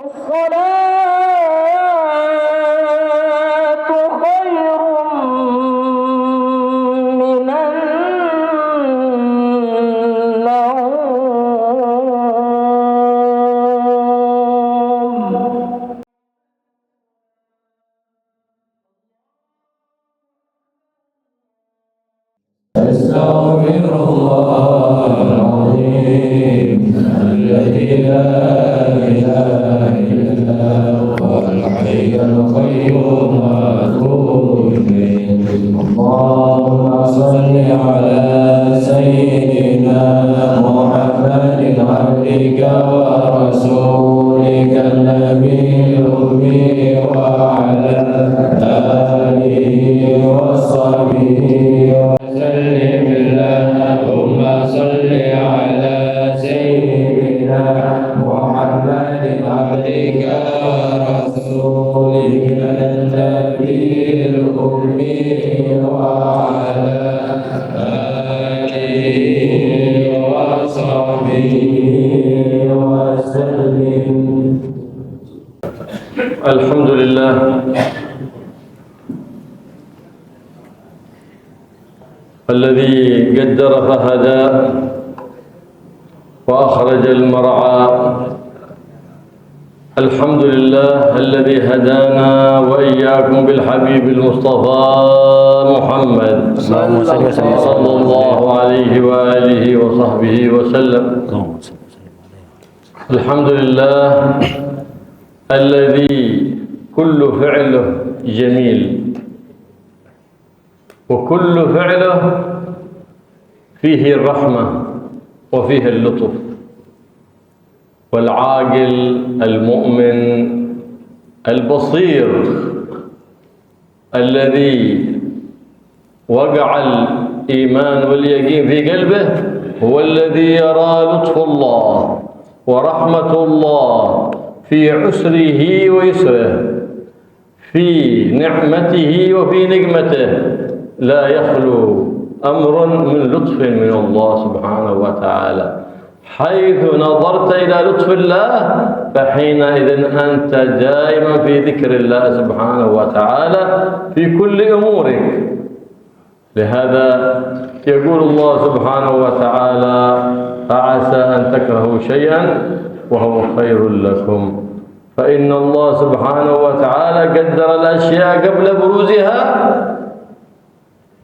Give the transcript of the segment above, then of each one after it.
أستغفر الله العظيم الذي لا إله إلا هو الحي القيوم وأتوب إليه. اللهم صل على سيدنا محمد عبدك ورسولك النبي الأمي وعلى آله وصحبه وسلم. اللهم صل على سيدنا محمد عبدك ورسولك النبي الأمي وعلى آله وصحبه وسلم. الحمد لله الذي قدر فهدى وأخرج المرعى. الحمد لله الذي هدانا وإياكم بالحبيب المصطفى محمد صلى الله عليه وآله وصحبه وسلم. الحمد لله الذي كل فعله جميل وكل فعله فيه الرحمة وفيه اللطف، والعاقل المؤمن البصير الذي وقع الإيمان واليقين في قلبه هو الذي يرى لطف الله ورحمة الله في عسره ويسره، في نعمته وفي نقمته. لا يخلو أمر من لطف من الله سبحانه وتعالى. حيث نظرت إلى لطف الله فحينئذ أنت دائما في ذكر الله سبحانه وتعالى في كل أمورك. لهذا يقول الله سبحانه وتعالى: فعسى أن تكرهوا شيئا وهو خير لكم. فإن الله سبحانه وتعالى قدر الأشياء قبل بروزها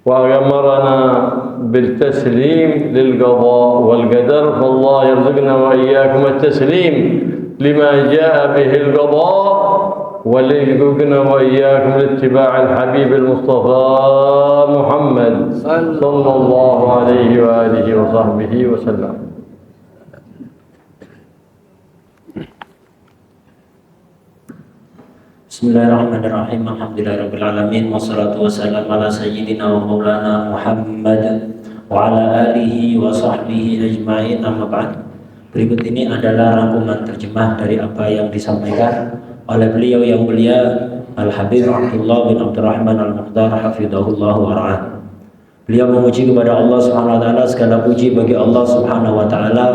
وأمرنا بالتسليم للقضاء والقدر. فالله يرزقنا وإياكم التسليم لما جاء به القضاء، ويرزقنا وإياكم لاتباع الحبيب المصطفى محمد صلى الله عليه وآله وصحبه وسلم. Bismillahirrahmanirrahim. Alhamdulillahirrabbilalamin. Wassalatu wassalamu ala sayyidina wa maulana Muhammad wa ala alihi wa sahbihi ajma'in, amma ba'd. Berikut ini adalah rangkuman terjemah dari apa yang disampaikan oleh beliau yang mulia Al-Habib Abdullah bin Abdurrahman Al-Mukhtar hafidhahullah wa ra'ah. Beliau memuji kepada Allah Subhanahu wa taala. Segala puji bagi Allah Subhanahu wa taala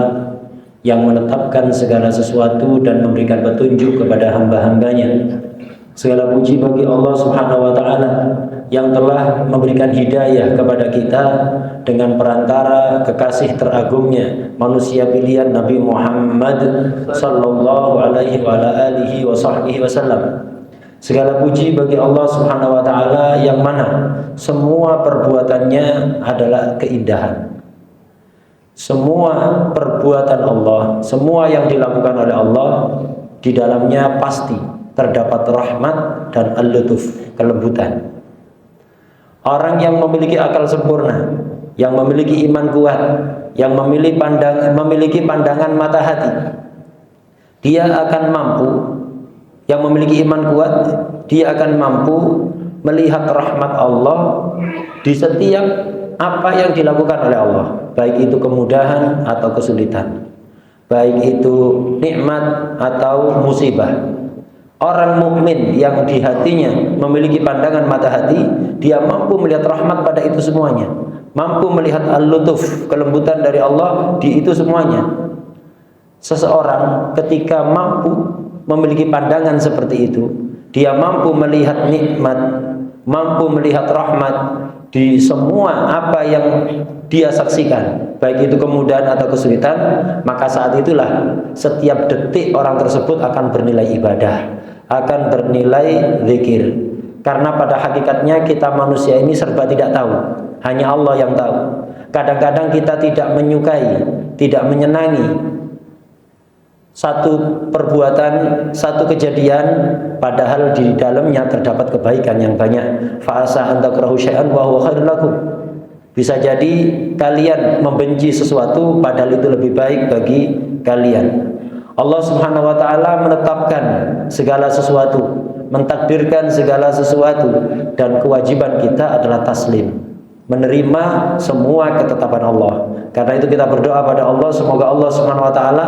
yang menetapkan segala sesuatu dan memberikan petunjuk kepada hamba-hambanya. Segala puji bagi Allah Subhanahu wa taala yang telah memberikan hidayah kepada kita dengan perantara kekasih teragungnya, manusia pilihan Nabi Muhammad sallallahu alaihi wa alihi wasallam. Segala puji bagi Allah Subhanahu wa taala yang mana semua perbuatannya adalah keindahan. Semua perbuatan Allah, semua yang dilakukan oleh Allah, di dalamnya pasti terdapat rahmat dan al-lutuf, kelembutan. Orang yang memiliki akal sempurna, yang memiliki iman kuat, yang memiliki pandangan mata hati, dia akan mampu, yang memiliki iman kuat, dia akan mampu melihat rahmat Allah di setiap apa yang dilakukan oleh Allah, baik itu kemudahan atau kesulitan, baik itu nikmat atau musibah. Orang mukmin yang di hatinya memiliki pandangan mata hati, dia mampu melihat rahmat pada itu semuanya, mampu melihat al-lutuf, kelembutan dari Allah di itu semuanya. Seseorang ketika mampu memiliki pandangan seperti itu, dia mampu melihat nikmat, mampu melihat rahmat di semua apa yang dia saksikan, baik itu kemudahan atau kesulitan, maka saat itulah setiap detik orang tersebut akan bernilai ibadah, akan bernilai zikir. Karena pada hakikatnya kita manusia ini serba tidak tahu, hanya Allah yang tahu. Kadang-kadang kita tidak menyukai, tidak menyenangi satu perbuatan, satu kejadian, padahal di dalamnya terdapat kebaikan yang banyak. Fa'asa an takrahu syai'an wa huwa khairul lakum. Bisa jadi kalian membenci sesuatu padahal itu lebih baik bagi kalian. Allah Subhanahu wa taala menetapkan segala sesuatu, mentakdirkan segala sesuatu, dan kewajiban kita adalah taslim, menerima semua ketetapan Allah. Karena itu kita berdoa pada Allah, semoga Allah Subhanahu wa taala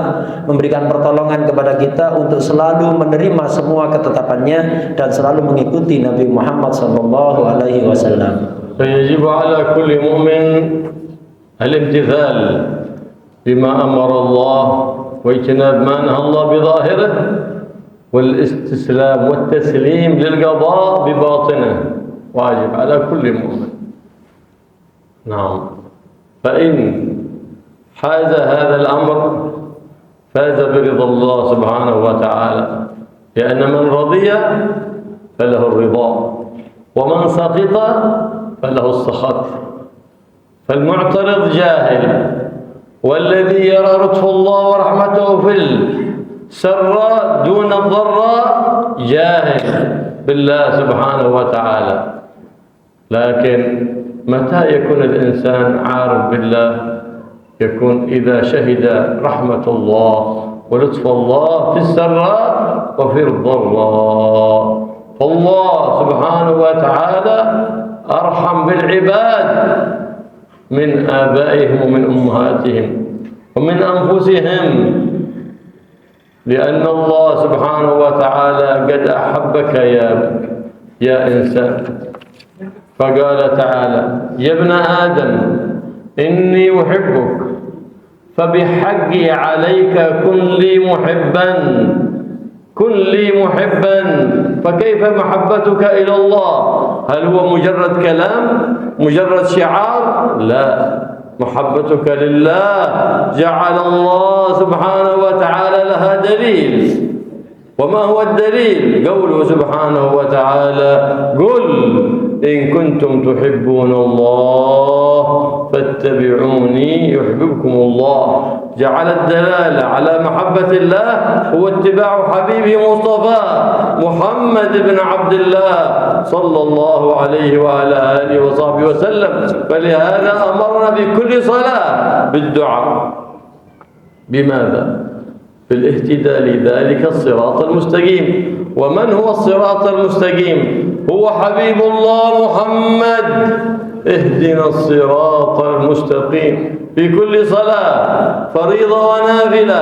memberikan pertolongan kepada kita untuk selalu menerima semua ketetapannya dan selalu mengikuti Nabi Muhammad sallallahu alaihi wasallam. فيجب على كل مؤمن الامتثال بما أمر الله واجتناب ما نهى الله بظاهره والاستسلام والتسليم للقضاء بباطنه، واجب على كل مؤمن. نعم، فإن حاز هذا الأمر فاز برضا الله سبحانه وتعالى، لأن من رضي فله الرضا ومن سخط فله السخط. فالمعترض جاهل، والذي يرى لطف الله ورحمته في السراء دون الضراء جاهل بالله سبحانه وتعالى. لكن متى يكون الإنسان عارف بالله؟ يكون إذا شهد رحمة الله ولطف الله في السراء وفي الضراء. فالله سبحانه وتعالى أرحم بالعباد من آبائهم ومن أمهاتهم ومن أنفسهم، لأن الله سبحانه وتعالى قد أحبك يا إنسان، فقال تعالى: يا ابن آدم إني أحبك فبحقي عليك كن لي محبا، كن لي محبا. فكيف محبتك إلى الله؟ هل هو مجرد كلام، مجرد شعار؟ لا، محبتك لله جعل الله سبحانه وتعالى لها دليل. وما هو الدليل؟ قوله سبحانه وتعالى: قل إن كنتم تحبون الله فاتبعوني يحببكم الله. جعل الدلالة على محبة الله هو اتباع حبيبه مصطفى محمد بن عبد الله صلى الله عليه وعلى آله وصحبه وسلم. فلهذا أمرنا بكل صلاة بالدعاء. بماذا؟ بالاهتداء لذلك الصراط المستقيم. ومن هو الصراط المستقيم؟ هو حبيب الله محمد. اهدنا الصراط المستقيم في كل صلاة فريضة ونافلة.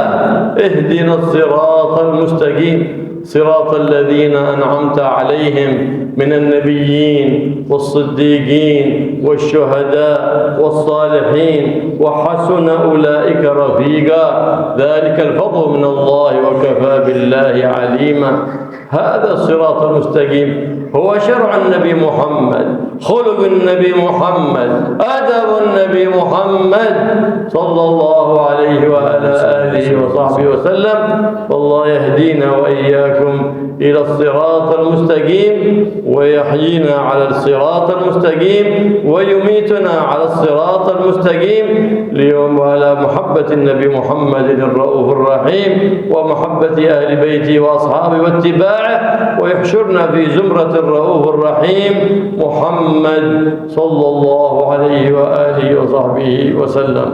اهدنا الصراط المستقيم صراط الذين أنعمت عليهم من النبيين والصديقين والشهداء والصالحين وحسن أولئك رفيقا. ذلك الفضل من الله وكفى بالله عليما. هذا الصراط المستقيم هو شرع النبي محمد، خلق النبي محمد، أدب النبي محمد صلى الله عليه وعلى آله وصحبه وسلم. والله يهدينا وإياكم إلى الصراط المستقيم ويحيينا على الصراط المستقيم ويميتنا على الصراط المستقيم، اليوم على محبة النبي محمد الرؤوف الرحيم ومحبة أهل بيته وأصحابه واتباعه، ويحشرنا في زمرة الرؤوف الرحيم محمد صلى الله عليه وآله وصحبه وسلم.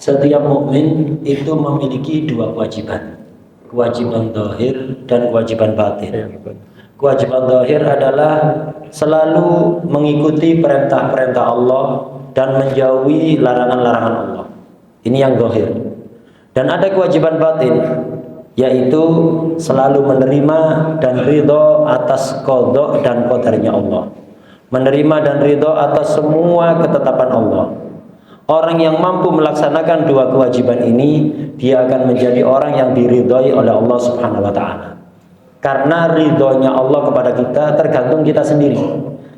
Setiap mukmin itu memiliki dua kewajiban, kewajiban zahir dan kewajiban batin. Kewajiban zahir adalah selalu mengikuti perintah-perintah Allah dan menjauhi larangan-larangan Allah. Ini yang zahir. Dan ada kewajiban batin, yaitu selalu menerima dan ridho atas qada dan qadarnya Allah. Menerima dan ridho atas semua ketetapan Allah. Orang yang mampu melaksanakan dua kewajiban ini, dia akan menjadi orang yang diridhoi oleh Allah Subhanahu wa taala. Karena ridhonya Allah kepada kita tergantung kita sendiri.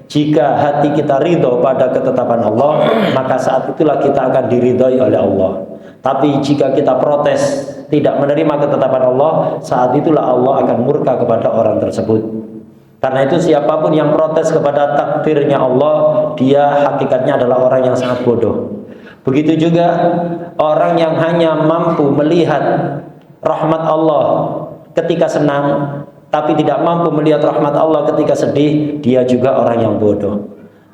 Jika hati kita ridho pada ketetapan Allah, maka saat itulah kita akan diridhoi oleh Allah. Tapi jika kita protes, tidak menerima ketetapan Allah, saat itulah Allah akan murka kepada orang tersebut. Karena itu siapapun yang protes kepada takdirnya Allah, dia hakikatnya adalah orang yang sangat bodoh. Begitu juga orang yang hanya mampu melihat rahmat Allah ketika senang, tapi tidak mampu melihat rahmat Allah ketika sedih, dia juga orang yang bodoh.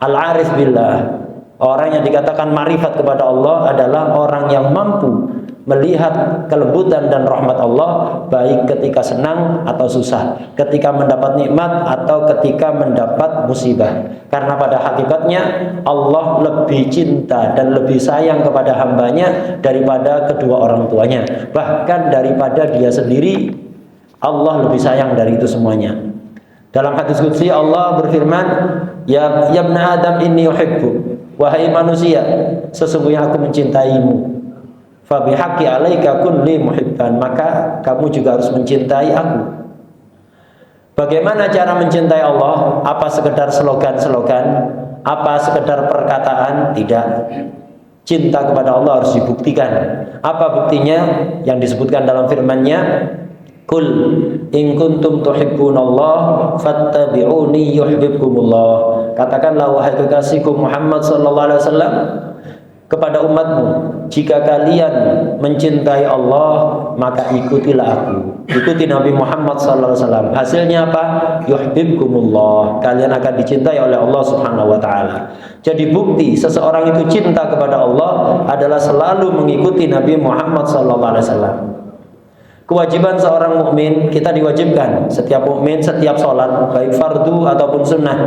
Al-arif billah, orang yang dikatakan marifat kepada Allah adalah orang yang mampu melihat kelembutan dan rahmat Allah, baik ketika senang atau susah, ketika mendapat nikmat atau ketika mendapat musibah. Karena pada hakikatnya Allah lebih cinta dan lebih sayang kepada hambanya daripada kedua orang tuanya, bahkan daripada dia sendiri. Allah lebih sayang dari itu semuanya. Dalam hadis qudsi Allah berfirman, ya ibna Adam inni uhibbu, wahai manusia, sesungguhnya aku mencintaimu. Fa bihaqqi 'alaika kun li muhibban, maka kamu juga harus mencintai aku. Bagaimana cara mencintai Allah? Apa sekedar slogan-slogan? Apa sekedar perkataan? Tidak. Cinta kepada Allah harus dibuktikan. Apa buktinya? Yang disebutkan dalam firman-Nya, Qul in kuntum tuhibbunallah fattabi'uni yuhibbukumullah. Katakanlah wahai kekasihku Muhammad sallallahu alaihi wasallam kepada umatmu, jika kalian mencintai Allah, maka ikutilah aku. Ikuti Nabi Muhammad sallallahu alaihi wasallam. Hasilnya apa? Yuhibbukumullah. Kalian akan dicintai oleh Allah Subhanahu wa taala. Jadi bukti seseorang itu cinta kepada Allah adalah selalu mengikuti Nabi Muhammad sallallahu alaihi wasallam. Kewajiban seorang mukmin, kita diwajibkan setiap mukmin setiap sholat, baik fardu ataupun sunnah,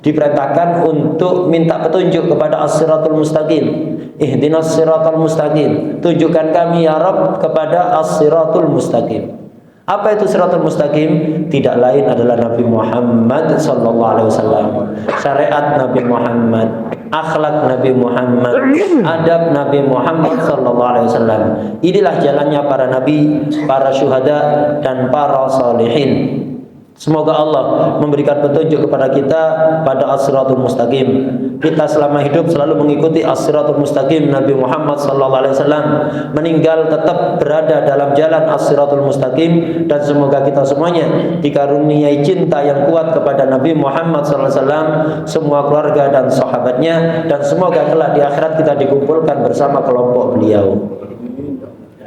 diperintahkan untuk minta petunjuk kepada as-siratul mustaqim. Ihdinas siratal mustaqim, tunjukkan kami ya Rabb kepada as-siratul mustaqim. Apa itu siratul mustaqim? Tidak lain adalah Nabi Muhammad sallallahu alaihi wasallam. Syariat Nabi Muhammad, akhlak Nabi Muhammad, adab Nabi Muhammad sallallahu alaihi wasallam. Inilah jalannya para nabi, para syuhada dan para salihin. Semoga Allah memberikan petunjuk kepada kita pada as-siratul mustaqim. Kita selama hidup selalu mengikuti as-siratul mustaqim Nabi Muhammad sallallahu alaihi wasallam, meninggal tetap berada dalam jalan as-siratul mustaqim, dan semoga kita semuanya dikaruniai cinta yang kuat kepada Nabi Muhammad sallallahu alaihi wasallam, semua keluarga dan sahabatnya, dan semoga kelak di akhirat kita dikumpulkan bersama kelompok beliau.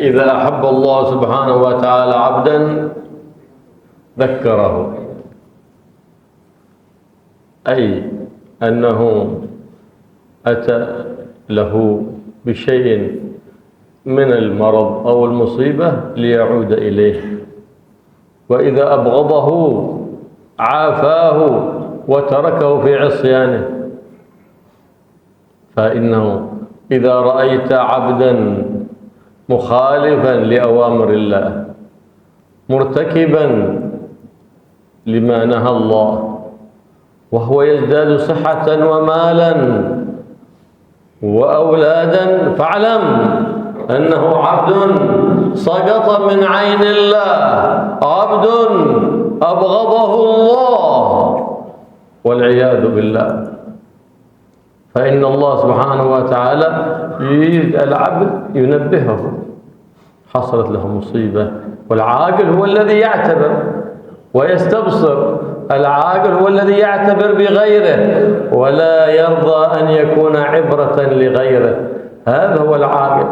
Idza ahabba Allah subhanahu wa ta'ala 'abdan ذكره، أي أنه أتى له بشيء من المرض أو المصيبة ليعود إليه، وإذا أبغضه عافاه وتركه في عصيانه. فإنه إذا رأيت عبدا مخالفا لأوامر الله مرتكبا لما نهى الله وهو يزداد صحة ومالا وأولادا، فاعلم أنه عبد سقط من عين الله، عبد أبغضه الله والعياذ بالله. فإن الله سبحانه وتعالى يريد العبد ينبهه، حصلت له مصيبة، والعاقل هو الذي يعتبر ويستبصر. العاقل هو الذي يعتبر بغيره ولا يرضى أن يكون عبرة لغيره، هذا هو العاقل.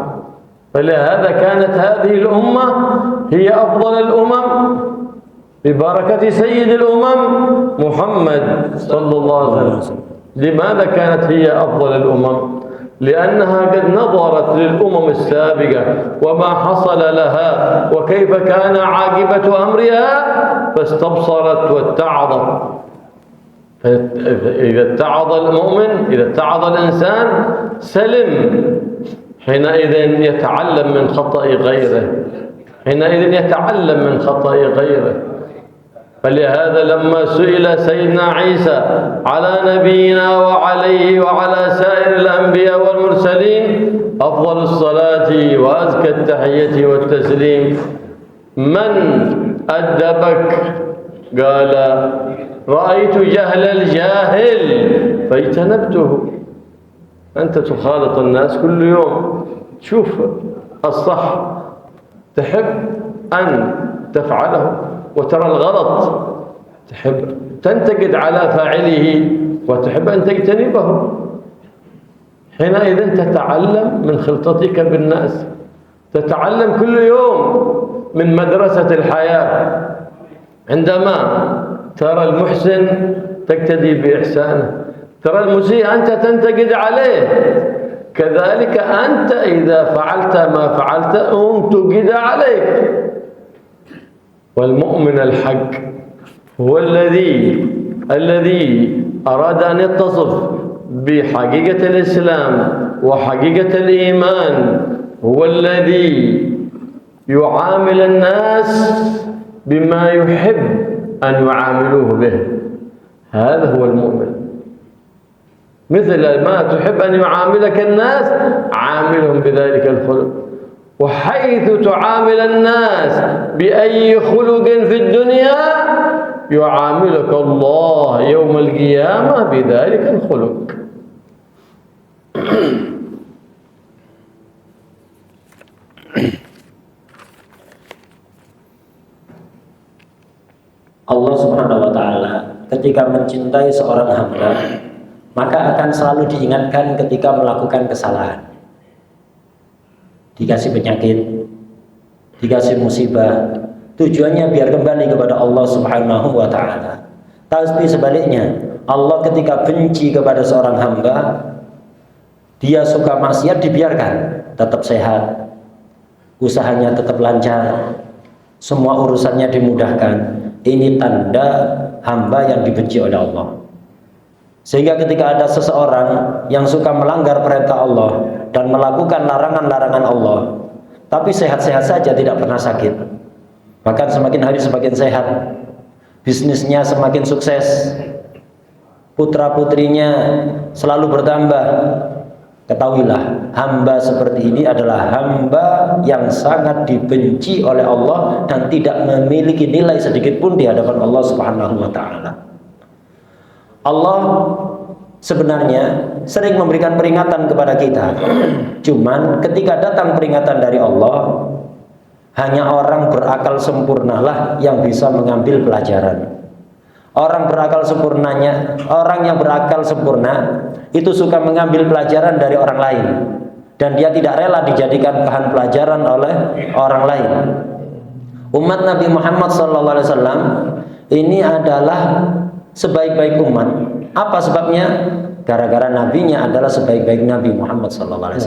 فلهذا كانت هذه الأمة هي أفضل الأمم ببركة سيد الأمم محمد صلى الله عليه وسلم. لماذا كانت هي أفضل الأمم؟ لأنها قد نظرت للأمم السابقة وما حصل لها وكيف كان عاقبة أمرها فاستبصرت واتعظت. إذا اتعظ المؤمن، إذا اتعظ الإنسان سلم، حينئذ يتعلم من خطأ غيره، حينئذ يتعلم من خطأ غيره. فلهذا لما سئل سيدنا عيسى على نبينا وعليه وعلى سائر الأنبياء والمرسلين أفضل الصلاة وأزكى التحية والتسليم من أدبك؟ قال رأيت جهل الجاهل فاجتنبته. أنت تخالط الناس كل يوم، تشوف الصح تحب أن تفعله، وترى الغلط تحب تنتقد على فاعله وتحب أن تجتنبه. حينئذ تتعلم من خلطتك بالناس، تتعلم كل يوم من مدرسة الحياة. عندما ترى المحسن تقتدي بإحسانه، ترى المسيء أنت تنتقد عليه، كذلك أنت إذا فعلت ما فعلت انتقد عليك. والمؤمن الحق هو الذي أراد أن يتصف بحقيقة الإسلام وحقيقة الإيمان، هو الذي يعامل الناس بما يحب أن يعاملوه به. هذا هو المؤمن. مثل ما تحب أن يعاملك الناس عاملهم بذلك الخلق. وحيث تعامل الناس بأي خلق في الدنيا يعاملك الله يوم القيامة بذلك الخلق. Allah Subhanahu wa Ta'ala ketika mencintai seorang hamba, maka akan selalu diingatkan ketika melakukan kesalahan. Dikasih penyakit, dikasih musibah, tujuannya biar kembali kepada Allah Subhanahu wa Ta'ala. Tapi sebaliknya, Allah ketika benci kepada seorang hamba, dia suka maksiat dibiarkan, tetap sehat, usahanya tetap lancar, semua urusannya dimudahkan. Ini tanda hamba yang dibenci oleh Allah. Sehingga ketika ada seseorang yang suka melanggar perintah Allah dan melakukan larangan-larangan Allah, tapi sehat-sehat saja, tidak pernah sakit, bahkan semakin hari semakin sehat, bisnisnya semakin sukses, putra-putrinya selalu bertambah, ketahuilah hamba seperti ini adalah hamba yang sangat dibenci oleh Allah dan tidak memiliki nilai sedikit pun di hadapan Allah Subhanahu wa Ta'ala. Allah sebenarnya sering memberikan peringatan kepada kita. Cuman ketika datang peringatan dari Allah, hanya orang berakal sempurnalah yang bisa mengambil pelajaran. Orang yang berakal sempurna itu suka mengambil pelajaran dari orang lain, dan dia tidak rela dijadikan bahan pelajaran oleh orang lain. Umat Nabi Muhammad SAW ini adalah sebaik-baik umat. Apa sebabnya? Gara-gara nabinya adalah sebaik-baik Nabi Muhammad SAW.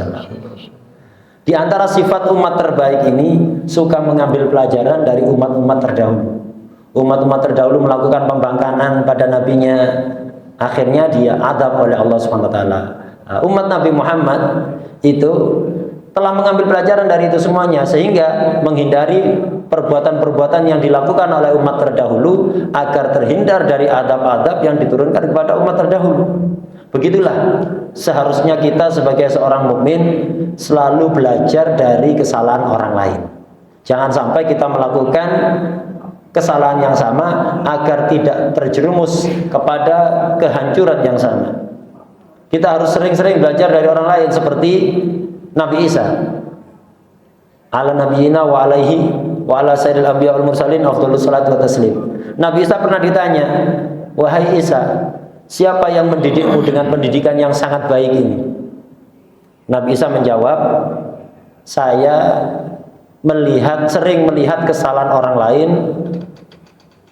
Di antara sifat umat terbaik ini suka mengambil pelajaran dari umat-umat terdahulu. Umat-umat terdahulu melakukan pembangkangan pada nabinya, akhirnya dia adab oleh Allah SWT. Umat Nabi Muhammad itu telah mengambil pelajaran dari itu semuanya, sehingga menghindari perbuatan-perbuatan yang dilakukan oleh umat terdahulu agar terhindar dari adab-adab yang diturunkan kepada umat terdahulu. Begitulah seharusnya kita sebagai seorang mukmin selalu belajar dari kesalahan orang lain. Jangan sampai kita melakukan kesalahan yang sama agar tidak terjerumus kepada kehancuran yang sama. Kita harus sering-sering belajar dari orang lain, seperti Nabi Isa. Ala nabiyina wa alaihi wa ala sayyidil anbiya wal mursalin afdhalus salatu wa taslim. Nabi Isa pernah ditanya, "Wahai Isa, siapa yang mendidikmu dengan pendidikan yang sangat baik ini?" Nabi Isa menjawab, "Saya sering melihat kesalahan orang lain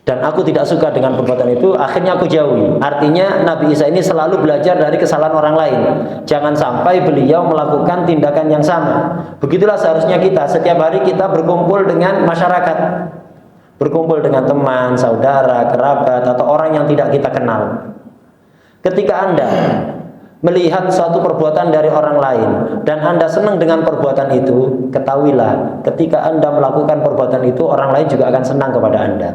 dan aku tidak suka dengan perbuatan itu, akhirnya aku jauhi." Artinya Nabi Isa ini selalu belajar dari kesalahan orang lain. Jangan sampai beliau melakukan tindakan yang sama. Begitulah seharusnya kita. Setiap hari kita berkumpul dengan masyarakat, berkumpul dengan teman, saudara, kerabat, atau orang yang tidak kita kenal. Ketika Anda melihat suatu perbuatan dari orang lain dan Anda senang dengan perbuatan itu, ketahuilah ketika Anda melakukan perbuatan itu, orang lain juga akan senang kepada Anda.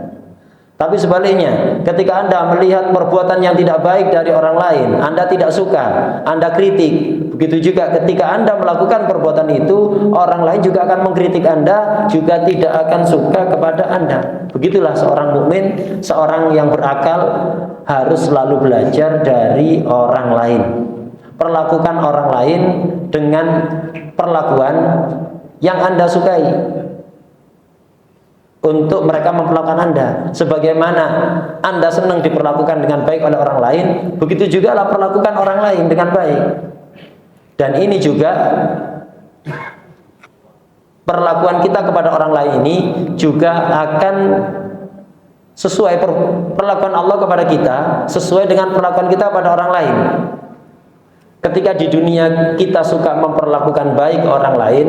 Tapi sebaliknya, ketika Anda melihat perbuatan yang tidak baik dari orang lain, Anda tidak suka, Anda kritik. Begitu juga ketika Anda melakukan perbuatan itu, orang lain juga akan mengkritik Anda, juga tidak akan suka kepada Anda. Begitulah seorang mukmin, seorang yang berakal harus selalu belajar dari orang lain. Perlakukan orang lain dengan perlakuan yang Anda sukai. Untuk mereka memperlakukan Anda sebagaimana Anda senang diperlakukan dengan baik oleh orang lain, begitu juga lah perlakukan orang lain dengan baik. Dan ini juga perlakuan kita kepada orang lain ini juga akan sesuai perlakuan Allah kepada kita sesuai dengan perlakuan kita pada orang lain. Ketika di dunia kita suka memperlakukan baik orang lain,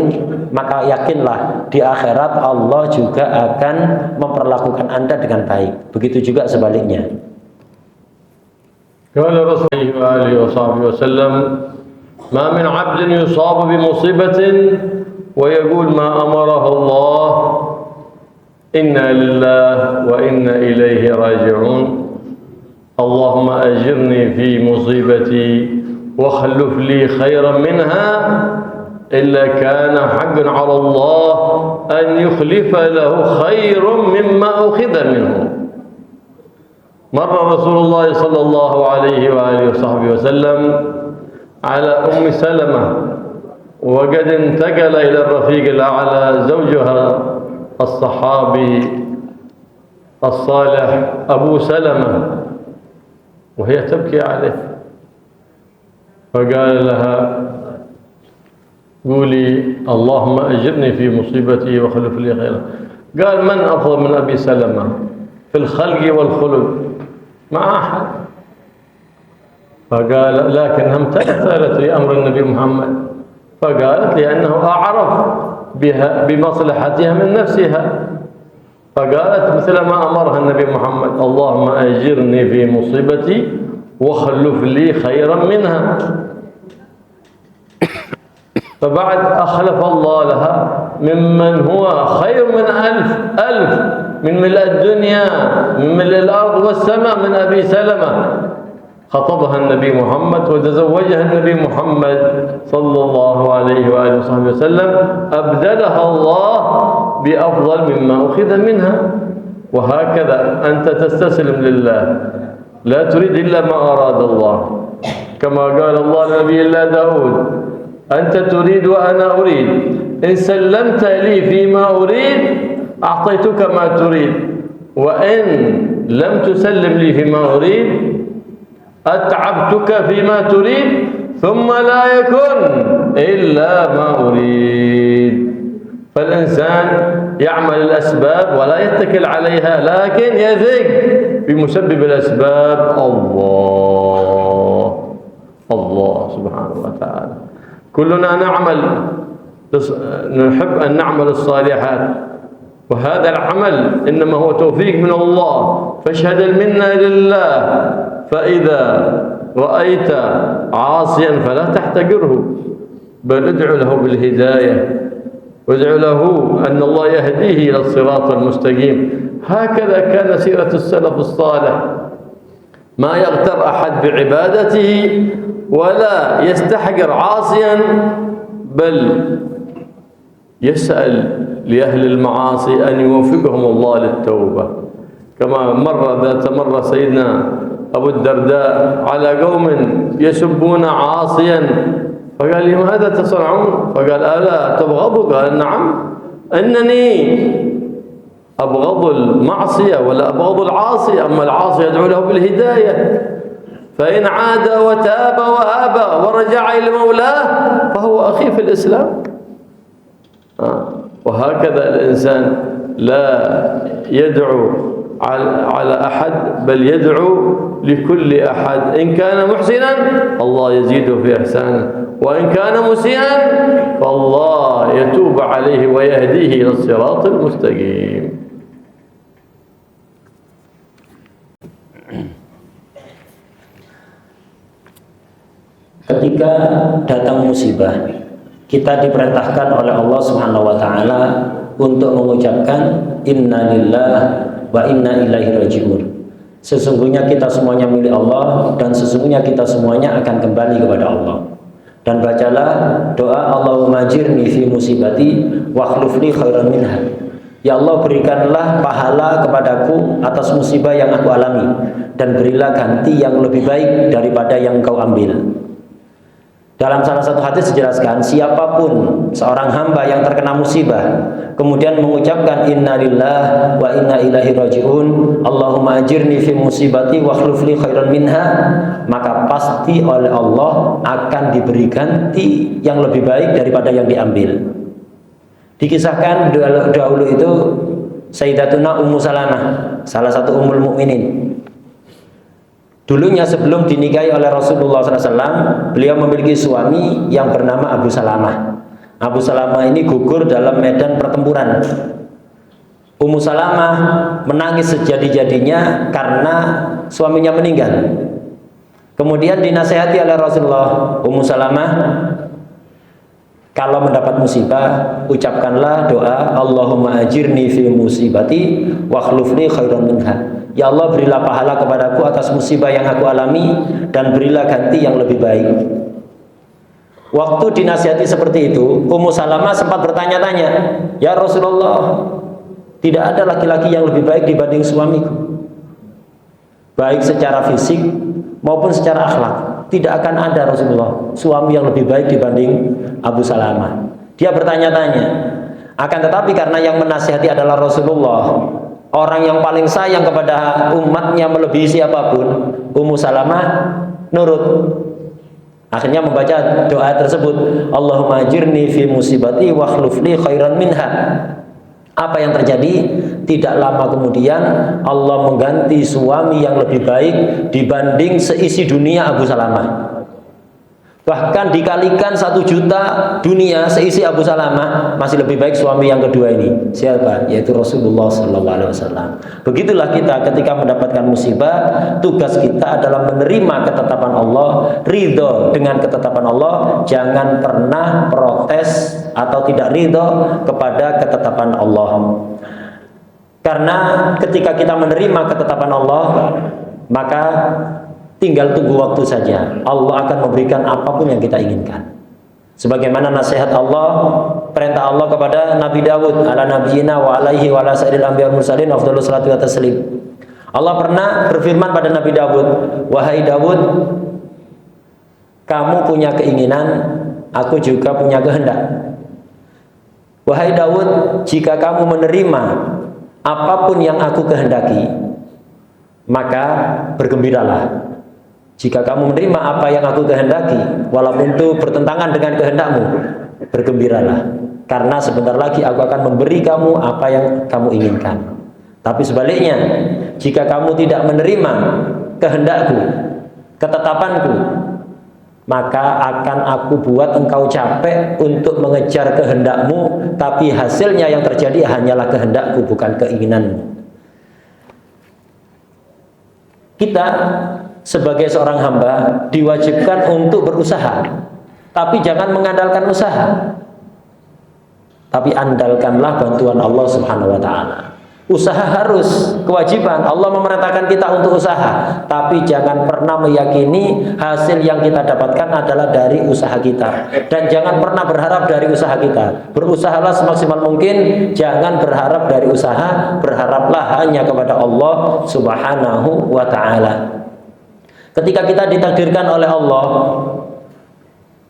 maka yakinlah di akhirat Allah juga akan memperlakukan Anda dengan baik. Begitu juga sebaliknya. قال رسول الله وآله وصحبه وسلم ما من عبد يصاب بمصيبة ويقول ما أمره الله إنا لله وإنا إليه راجعون اللهم أجرني في مصيبتي واخلف لي خيرا منها إلا كان حقا على الله أن يخلف له خير مما أخذ منه. مر رسول الله صلى الله عليه وآله وصحبه وسلم على أم سلمة وقد انتقل إلى الرفيق الأعلى زوجها الصحابي الصالح أبو سلمة وهي تبكي عليه، فقال لها قولي اللهم أجرني في مصيبتي واخلف لي خيرا. قال من أفضل من أبي سلمة في الخلق والخلق؟ ما أحد. فقال لكنها امتثلت لأمر النبي محمد، فقالت لأنه أعرف بمصلحتها من نفسها، فقالت مثل ما أمرها النبي محمد اللهم أجرني في مصيبتي واخلف لي خيرا منها. فبعد أخلف الله لها ممن هو خير من ألف من ملء الدنيا من ملء الأرض والسماء من أبي سلمة. خطبها النبي محمد وتزوجها النبي محمد صلى الله عليه وآله وصحبه وسلم، أبدلها الله بأفضل مما أخذ منها. وهكذا أنت تستسلم لله، لا تريد إلا ما أراد الله، كما قال الله لنبي الله داود أنت تريد وأنا أريد، إن سلمت لي فيما أريد أعطيتك ما تريد، وإن لم تسلم لي فيما أريد أتعبتك فيما تريد ثم لا يكن إلا ما أريد. فالإنسان يعمل الأسباب ولا يتكل عليها، لكن يثق بمسبب الأسباب الله سبحانه وتعالى. كلنا نحب أن نعمل الصالحات، وهذا العمل إنما هو توفيق من الله، فاشهد المنة لله. فإذا رأيت عاصيا فلا تحتقره، بل ادعو له بالهداية، وادعو له أن الله يهديه إلى الصراط المستقيم. هكذا كان سيرة السلف الصالح، ما يغتر أحد بعبادته ولا يستحقر عاصيا، بل يسأل لأهل المعاصي أن يوفقهم الله للتوبة. كما ذات مرة سيدنا أبو الدرداء على قوم يسبون عاصيا، فقال لي ماذا تصنعون؟ فقال ألا تبغضوا؟ قال نعم، إنني أبغض المعصية ولا أبغض العاصي، أما العاصي يدعو له بالهداية، فإن عاد وتاب وآبى ورجع إلى مولاه فهو أخي في الإسلام. وهكذا الإنسان لا يدعو على أحد، بل يدعو لكل أحد. إن كان محسنا الله يزيده في إحسانه، وإن كان مسيئا فالله يتوب عليه ويهديه إلى الصراط المستقيم. Ketika datang musibah, kita diperintahkan oleh Allah Subhanahu wa taala untuk mengucapkan innalillah wa wa inna ilaihi raji'un. Sesungguhnya kita semuanya milik Allah dan sesungguhnya kita semuanya akan kembali kepada Allah. Dan bacalah doa Allahumma ajirni fi musibati wa akhlifni khairan minha. Ya Allah, berikanlah pahala kepadaku atas musibah yang aku alami dan berilah ganti yang lebih baik daripada yang Engkau ambil. Dalam salah satu hadis dijelaskan, siapapun seorang hamba yang terkena musibah kemudian mengucapkan inna lillahi wa inna ilaihi raji'un, Allahumma ajirni fi musibati wa akhlif li khairan minha, maka pasti oleh Allah akan diberi ganti yang lebih baik daripada yang diambil. Dikisahkan dahulu itu Sayyidatuna Ummu Salamah, salah satu ummul mukminin. Dulunya sebelum dinikahi oleh Rasulullah SAW, beliau memiliki suami yang bernama Abu Salamah. Abu Salamah ini gugur dalam medan pertempuran. Ummu Salamah menangis sejadi-jadinya karena suaminya meninggal. Kemudian dinasihati oleh Rasulullah, Ummu Salamah, kalau mendapat musibah, ucapkanlah doa Allahumma ajirni fi musibati wa akhlifni khairan minha. Ya Allah, berilah pahala kepadaku atas musibah yang aku alami dan berilah ganti yang lebih baik. Waktu dinasihati seperti itu, Ummu Salamah sempat bertanya-tanya, ya Rasulullah, tidak ada laki-laki yang lebih baik dibanding suamiku, baik secara fisik maupun secara akhlak. Tidak akan ada Rasulullah suami yang lebih baik dibanding Abu Salamah. Dia bertanya-tanya. Akan tetapi karena yang menasihati adalah Rasulullah, orang yang paling sayang kepada umatnya melebihi siapapun, Ummu Salamah nurut. Akhirnya membaca doa tersebut, Allahumma ajirni fi musibati wa akhlif li khairan minha. Apa yang terjadi? Tidak lama kemudian Allah mengganti suami yang lebih baik dibanding seisi dunia Abu Salamah. Bahkan dikalikan 1 juta dunia seisi Abu Salamah, masih lebih baik suami yang kedua ini. Siapa? Yaitu Rasulullah SAW. Begitulah kita ketika mendapatkan musibah, tugas kita adalah menerima ketetapan Allah, ridho dengan ketetapan Allah, jangan pernah protes atau tidak ridho kepada ketetapan Allah. Karena ketika kita menerima ketetapan Allah, maka tinggal tunggu waktu saja. Allah akan memberikan apapun yang kita inginkan. Sebagaimana nasihat Allah, perintah Allah kepada Nabi Dawud, ala nabiyina wa alaihi wa ala sayyidil anbiya wal mursalin afdhalus salatu wa taslim. Allah pernah berfirman pada Nabi Dawud, wahai Dawud, kamu punya keinginan, aku juga punya kehendak. Wahai Dawud, jika kamu menerima apapun yang aku kehendaki, maka bergembiralah. Jika kamu menerima apa yang aku kehendaki, walaupun itu bertentangan dengan kehendakmu, bergembiralah. Karena sebentar lagi aku akan memberi kamu apa yang kamu inginkan. Tapi sebaliknya, jika kamu tidak menerima kehendakku, ketetapanku, maka akan aku buat engkau capek untuk mengejar kehendakmu, tapi hasilnya yang terjadi hanyalah kehendakku, bukan keinginanmu. Kita sebagai seorang hamba diwajibkan untuk berusaha, tapi jangan mengandalkan usaha, tapi andalkanlah bantuan Allah Subhanahu wa Ta'ala. Usaha harus kewajiban, Allah memerintahkan kita untuk usaha, tapi jangan pernah meyakini hasil yang kita dapatkan adalah dari usaha kita, dan jangan pernah berharap dari usaha kita. Berusahalah semaksimal mungkin, jangan berharap dari usaha, berharaplah hanya kepada Allah Subhanahu wa Ta'ala. Ketika kita ditakdirkan oleh Allah,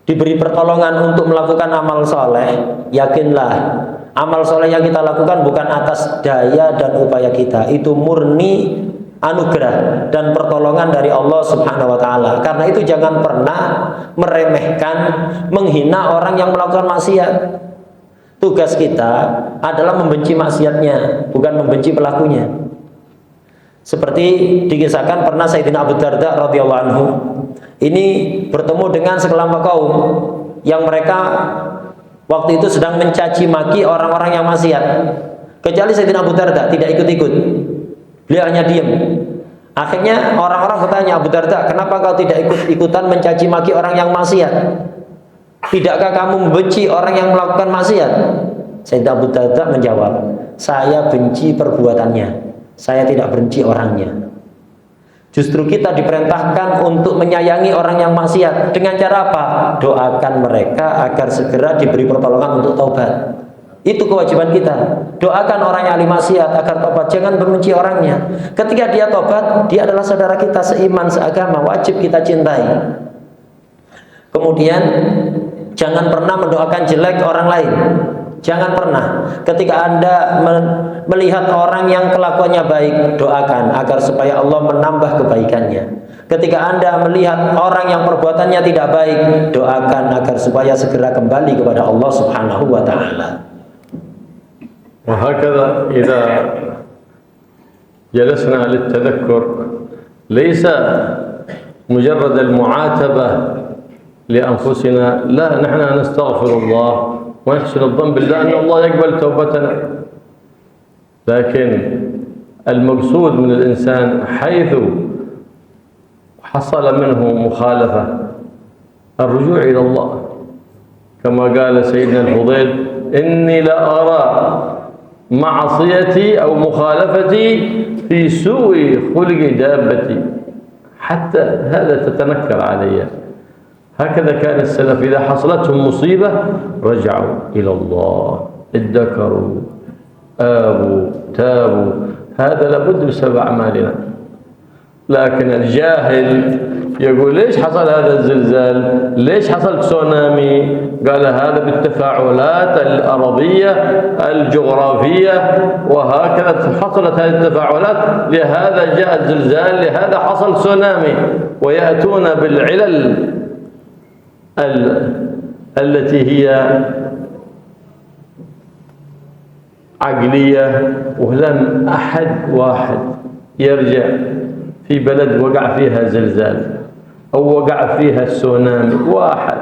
diberi pertolongan untuk melakukan amal soleh, yakinlah amal soleh yang kita lakukan bukan atas daya dan upaya kita, itu murni anugerah dan pertolongan dari Allah Subhanahu wa Ta'ala. Karena itu jangan pernah meremehkan, menghina orang yang melakukan maksiat. Tugas kita adalah membenci maksiatnya, bukan membenci pelakunya. Seperti dikisahkan pernah Sayyidina Abu Darda radhiyallahu anhu ini bertemu dengan sekelompok kaum yang mereka waktu itu sedang mencaci maki orang-orang yang maksiat. Kecuali Sayyidina Abu Darda tidak ikut-ikut, beliau hanya diam. Akhirnya orang-orang bertanya, Abu Darda, kenapa kau tidak ikut-ikutan mencaci maki orang yang maksiat? Tidakkah kamu membenci orang yang melakukan maksiat? Sayyidina Abu Darda menjawab, saya benci perbuatannya, saya tidak benci orangnya. Justru kita diperintahkan untuk menyayangi orang yang maksiat. Dengan cara apa? Doakan mereka agar segera diberi pertolongan untuk taubat. Itu kewajiban kita. Doakan orang yang ahli maksiat agar taubat. Jangan membenci orangnya. Ketika dia taubat, dia adalah saudara kita seiman, seagama, wajib kita cintai. Kemudian jangan pernah mendoakan jelek orang lain. Jangan pernah. Ketika Anda melihat orang yang kelakuannya baik, doakan agar supaya Allah menambah kebaikannya. Ketika Anda melihat orang yang perbuatannya tidak baik, doakan agar supaya segera kembali kepada Allah Subhanahu wa taala. وهكذا إذا جلسنا للتذكر ليس مجرد المعاتبة لأنفسنا، لا، نحن نستغفر الله ونحسن الظن بالله أن الله يقبل توبتنا، لكن المقصود من الإنسان حيث حصل منه مخالفة الرجوع إلى الله، كما قال سيدنا الفضيل: إني لأرى معصيتي أو مخالفتي في سوء خلق دابتي، حتى هذا تتنكر علي. هكذا كان السلف إذا حصلتهم مصيبة رجعوا إلى الله، ادكروا، آبوا، تابوا. هذا لابد بسبب أعمالنا. لكن الجاهل يقول: ليش حصل هذا الزلزال؟ ليش حصل تسونامي؟ قال: هذا بالتفاعلات الأرضية الجغرافية، وهكذا حصلت هذه التفاعلات، لهذا جاء الزلزال، لهذا حصل تسونامي، ويأتون بالعلل التي هي عقلية، ولم أحد واحد يرجع في بلد وقع فيها زلزال أو وقع فيها تسونامي، واحد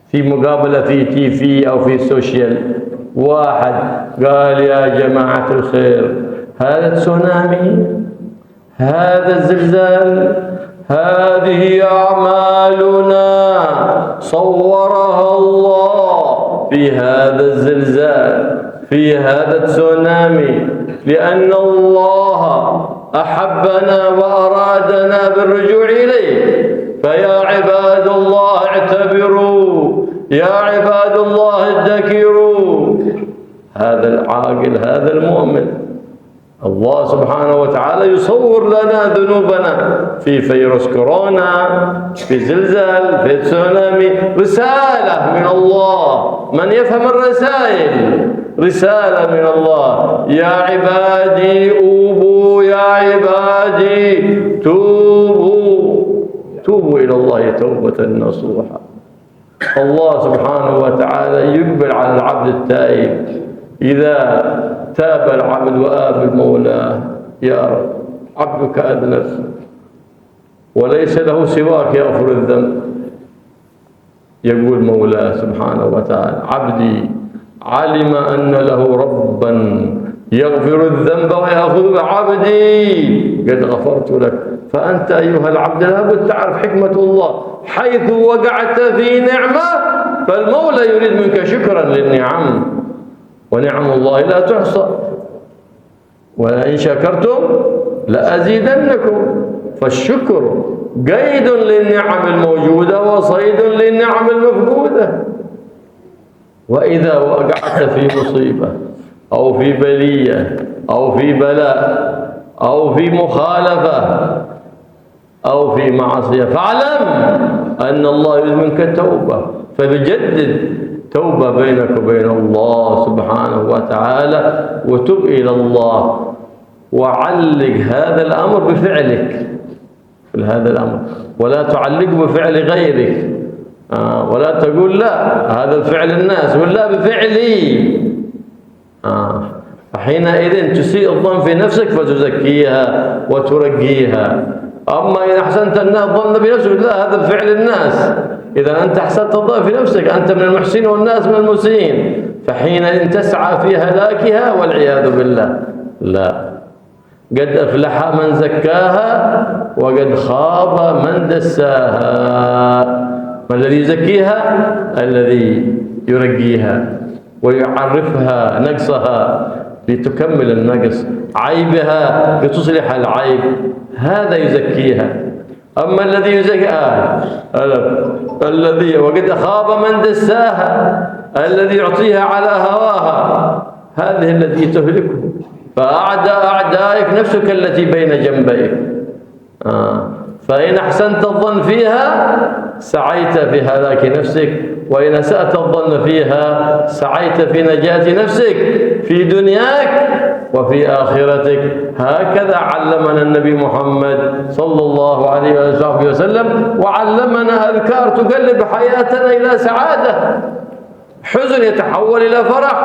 في مقابلة في TV أو في سوشيال، واحد قال: يا جماعة الخير، هذا تسونامي، هذا الزلزال، هذه أعمالنا صورها الله في هذا الزلزال، في هذا التسونامي، لأن الله أحبنا وأرادنا بالرجوع إليه. فيا عباد الله اعتبروا، يا عباد الله ادكروا. هذا العاقل، هذا المؤمن، الله سبحانه وتعالى يصور لنا ذنوبنا في فيروس كورونا، في زلزال، في تسونامي، رسالة من الله. من يفهم الرسائل، رسالة من الله: يا عبادي أوبوا، يا عبادي توبوا، توبوا إلى الله توبة نصوحا. الله سبحانه وتعالى يقبل على العبد التائب إذا تاب العبد وآب مولاه: يا رب، عبدك أذنب وليس له سواك يغفر الذنب. يقول مولاه سبحانه وتعالى: عبدي علم أن له ربا يغفر الذنب ويأخذ بعبدي، قد غفرت لك. فأنت أيها العبد لابد تعرف حكمة الله، حيث وقعت في نعمة فالمولى يريد منك شكرا للنعم، ونعم الله لا تحصى، ولئن شكرتم لأزيدنكم. فالشكر قيد للنعم الموجودة وصيد للنعم المفقودة. وإذا وقعت في مصيبة أو في بلية أو في بلاء أو في مخالفة أو في معصية، فاعلم أن الله يريد منك التوبة، فبجدد توبة بينك وبين الله سبحانه وتعالى، وتب إلى الله، وعلق هذا الأمر بفعلك في هذا الأمر، ولا تعلقه بفعل غيرك، ولا تقول لا هذا بفعل الناس، ولا بفعلي. فحينئذ تسيء الظن في نفسك فتزكيها وترقيها. أما إذا أحسنت الظن بنفسك، لا هذا بفعل الناس، إذا أنت أحسنت الظن في نفسك، أنت من المحسنين والناس من المسيئين، فحينئذ تسعى في هلاكها والعياذ بالله. لا، قد أفلح من زكاها وقد خاب من دساها. ما الذي يزكيها؟ الذي يرقيها ويعرفها نقصها لتكمل النقص، عيبها لتصلح العيب، هذا يزكيها. أما الذي يزكيها الذي وقد خاب من دساها، الذي يعطيها على هواها، هذه التي تهلكه. فأعداء أعدائك نفسك التي بين جنبيك. فإن أحسنت الظن فيها سعيت في هلاك نفسك، وإن أسأت الظن فيها سعيت في نجاة نفسك في دنياك وفي آخرتك. هكذا علمنا النبي محمد صلى الله عليه وسلم، وعلمنا أذكار تقلب حياتنا إلى سعادة، حزن يتحول إلى فرح.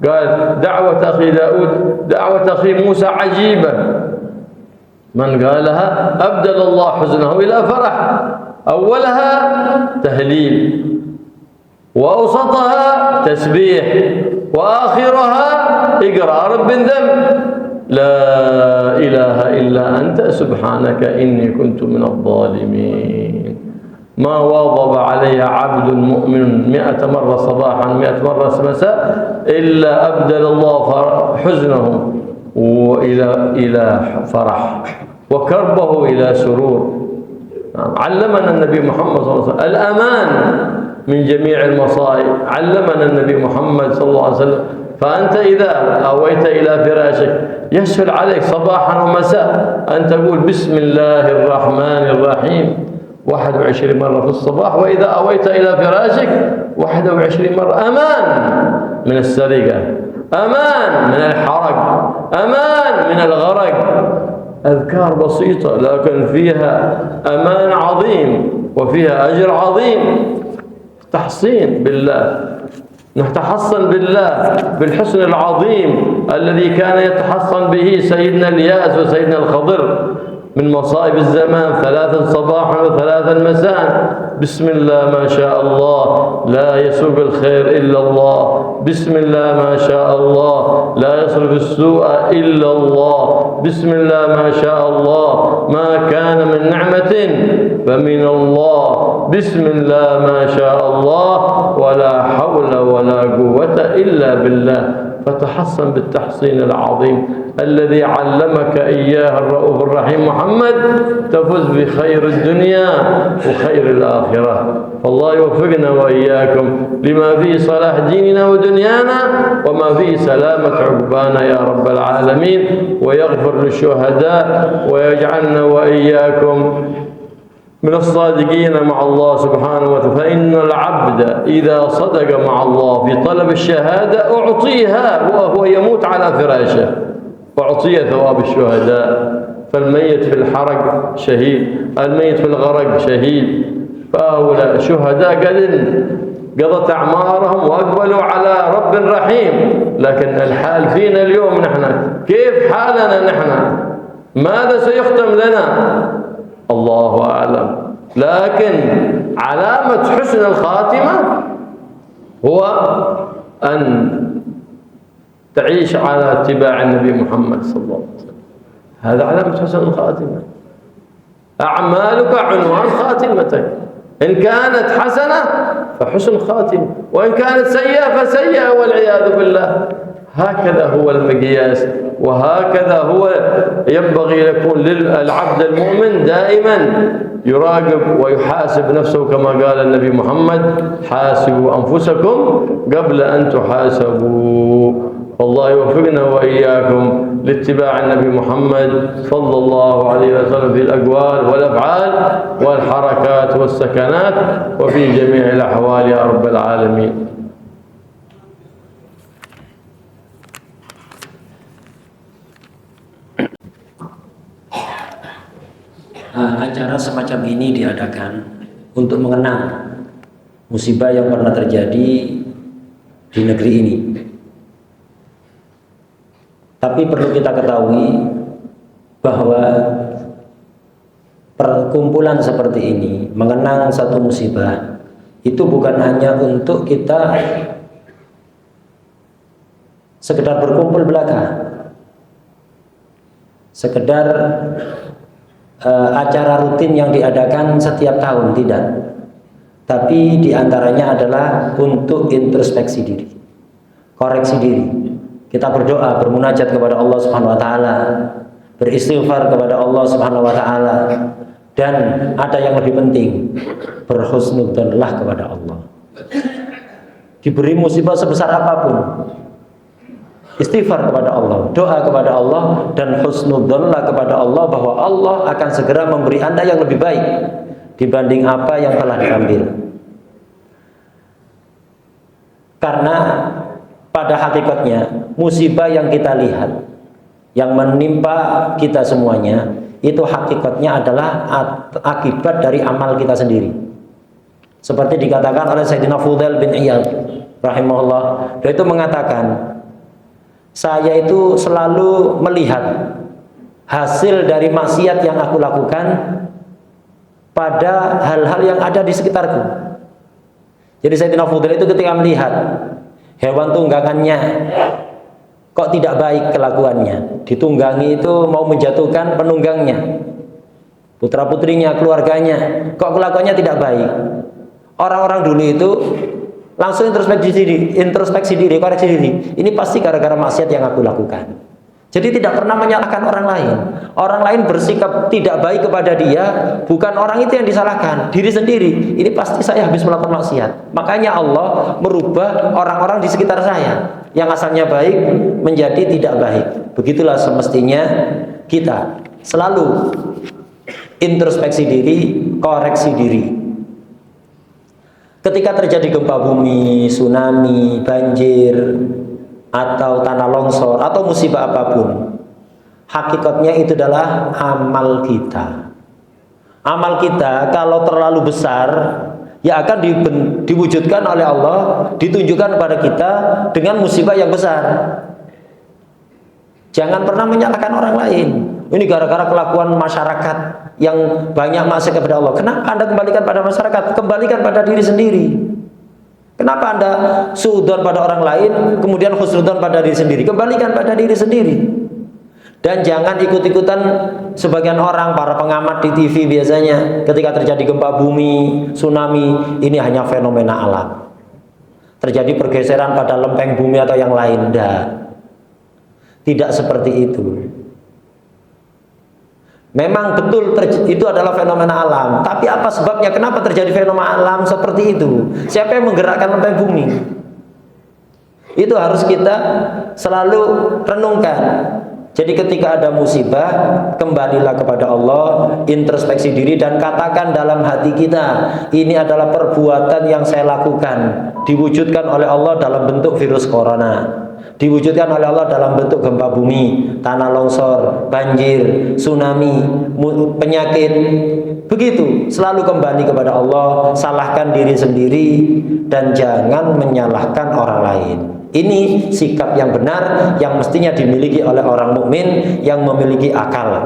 قال دعوة أخي داود، دعوة أخي موسى عجيبة، من قالها أبدل الله حزنه إلى فرح. أولها تهليل، وأوسطها تسبيح، وآخرها إقرار بالذنب، لا إله إلا أنت سبحانك إني كنت من الظالمين. ما واظب عليها عبد مؤمن 100 مرة صباحا 100 مرة مساء إلا أبدل الله حزنه إلى فرح، وكربه إلى سرور. علمنا النبي محمد صلى الله عليه وسلم الأمان من جميع المصائب، علمنا النبي محمد صلى الله عليه وسلم. فأنت إذا أويت إلى فراشك يسهل عليك صباحا ومساء أن تقول بسم الله الرحمن الرحيم 21 مرة في الصباح، وإذا أويت إلى فراشك 21 مرة. أمان من السرقة، أمان من الحرق، أمان من الغرق. أذكار بسيطة لكن فيها أمان عظيم وفيها أجر عظيم. تحصين بالله، نتحصن بالله بالحسن العظيم الذي كان يتحصن به سيدنا الياس وسيدنا الخضر من مصائب الزمان، 3 صباحا و3 مساء. بسم الله ما شاء الله لا يسوق الخير إلا الله، بسم الله ما شاء الله لا يصرف السوء إلا الله، بسم الله ما شاء الله ما كان من نعمة فمن الله، بسم الله ما شاء الله ولا حول ولا قوة إلا بالله. فتحصن بالتحصين العظيم الذي علمك إياه الرؤوف الرحيم محمد، تفوز بخير الدنيا وخير الآخرة. فالله يوفقنا وإياكم لما فيه صلاح ديننا ودنيانا وما فيه سلامة عقبانا يا رب العالمين، ويغفر للشهداء ويجعلنا وإياكم من الصادقين مع الله سبحانه وتعالى. فإن العبد إذا صدق مع الله في طلب الشهادة أعطيها وهو يموت على فراشه، أعطي ثواب الشهداء. فالميت في الحرق شهيد، الميت في الغرق شهيد. فهؤلاء شهداء قضت أعمارهم وأقبلوا على رب رحيم. لكن الحال فينا اليوم نحن، كيف حالنا نحن؟ ماذا سيختم لنا؟ الله أعلم. لكن علامة حسن الخاتمة هو أن تعيش على اتباع النبي محمد صلى الله عليه وسلم، هذا علامة حسن الخاتمة. أعمالك عنوان خاتمتك، إن كانت حسنة فحسن خاتمة، وإن كانت سيئة فسيئة والعياذ بالله. هكذا هو المقياس، وهكذا هو ينبغي يكون للعبد المؤمن دائما يراقب ويحاسب نفسه، كما قال النبي محمد حاسبوا أنفسكم قبل أن تحاسبوا. الله يوفقنا وإياكم لاتباع النبي محمد صلى الله عليه وسلم في الأقوال والأفعال والحركات والسكنات وفي جميع الأحوال يا رب العالمين. Acara semacam ini diadakan untuk mengenang musibah yang pernah terjadi di negeri ini. Tapi perlu kita ketahui bahwa perkumpulan seperti ini mengenang satu musibah itu bukan hanya untuk kita sekedar berkumpul belaka, sekedar acara rutin yang diadakan setiap tahun, tidak. Tapi diantaranya adalah untuk introspeksi diri, koreksi diri. Kita berdoa, bermunajat kepada Allah Subhanahu wa taala, beristighfar kepada Allah Subhanahu wa taala, dan ada yang lebih penting, berhusnudzonlah kepada Allah. Diberi musibah sebesar apapun, istighfar kepada Allah, doa kepada Allah, dan husnudzonlah kepada Allah bahwa Allah akan segera memberi Anda yang lebih baik dibanding apa yang telah diambil. Karena pada hakikatnya musibah yang kita lihat, yang menimpa kita semuanya, itu hakikatnya adalah akibat dari amal kita sendiri. Seperti dikatakan oleh Sayyidina Fudail bin Iyad rahimahullah, dia itu mengatakan, saya itu selalu melihat hasil dari maksiat yang aku lakukan pada hal-hal yang ada di sekitarku. Jadi Sayyidina Fudail itu ketika melihat hewan tunggangannya kok tidak baik kelakuannya, ditunggangi itu mau menjatuhkan penunggangnya, putra-putrinya, keluarganya, kok kelakuannya tidak baik. Orang-orang dulu itu langsung introspeksi diri, koreksi diri. Ini pasti gara-gara maksiat yang aku lakukan. Jadi tidak pernah menyalahkan orang lain. Orang lain bersikap tidak baik kepada dia, bukan orang itu yang disalahkan, diri sendiri. Ini pasti saya habis melakukan maksiat. Makanya Allah merubah orang-orang di sekitar saya yang asalnya baik menjadi tidak baik. Begitulah semestinya kita selalu introspeksi diri, koreksi diri. Ketika terjadi gempa bumi, tsunami, banjir, atau tanah longsor, atau musibah apapun, hakikatnya itu adalah amal kita. Amal kita kalau terlalu besar, ya akan diwujudkan oleh Allah, ditunjukkan kepada kita dengan musibah yang besar. Jangan pernah menyalahkan orang lain. Ini gara-gara kelakuan masyarakat yang banyak maksiat kepada Allah. Kenapa Anda kembalikan pada masyarakat? Kembalikan pada diri sendiri. Kenapa Anda suudzon pada orang lain, kemudian husnudzon pada diri sendiri? Kembalikan pada diri sendiri. Dan jangan ikut-ikutan sebagian orang, para pengamat di TV biasanya, ketika terjadi gempa bumi, tsunami, ini hanya fenomena alam. Terjadi pergeseran pada lempeng bumi atau yang lain. Tidak seperti itu. Memang betul itu adalah fenomena alam, tapi apa sebabnya? Kenapa terjadi fenomena alam seperti itu? Siapa yang menggerakkan lempeng bumi? Itu harus kita selalu renungkan. Jadi ketika ada musibah, kembalilah kepada Allah, introspeksi diri, dan katakan dalam hati kita, ini adalah perbuatan yang saya lakukan, diwujudkan oleh Allah dalam bentuk virus corona, diwujudkan oleh Allah dalam bentuk gempa bumi, tanah longsor, banjir, tsunami, penyakit. Begitu, selalu kembali kepada Allah, salahkan diri sendiri, dan jangan menyalahkan orang lain. Ini sikap yang benar yang mestinya dimiliki oleh orang mukmin yang memiliki akal.